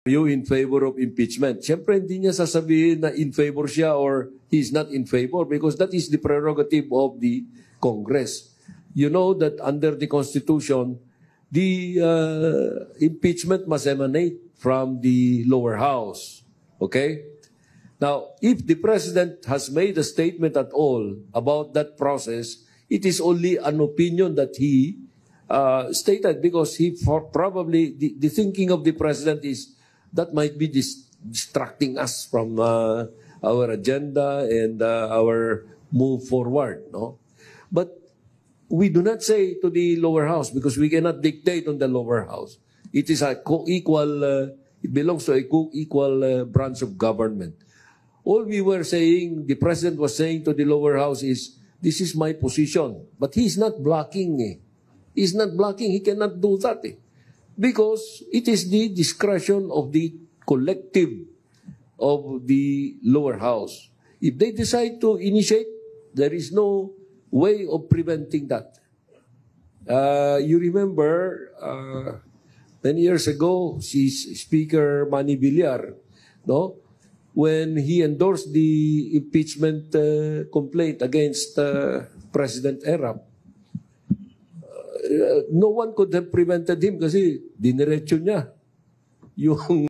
you in favor of impeachment? Siyempre, hindi niya sasabihin na in favor siya or he's not in favor because that is the prerogative of the Congress. You know that under the Constitution, the impeachment must emanate from the lower house. Okay? Now, if the President has made a statement at all about that process, it is only an opinion that he stated because he probably, the thinking of the President is that might be distracting us from our agenda and our move forward. No? But we do not say to the lower house because we cannot dictate on the lower house. It is a co-equal, it belongs to a co-equal branch of government. All we were saying, the President was saying to the lower house is, this is my position. But he's not blocking. He's not blocking. He cannot do that. Because it is the discretion of the collective of the lower house. If they decide to initiate, there is no way of preventing that. You remember, many years ago, Speaker Manny Villar, no? When he endorsed the impeachment complaint against President Erap, no one could have prevented him kasi diniretso niya yung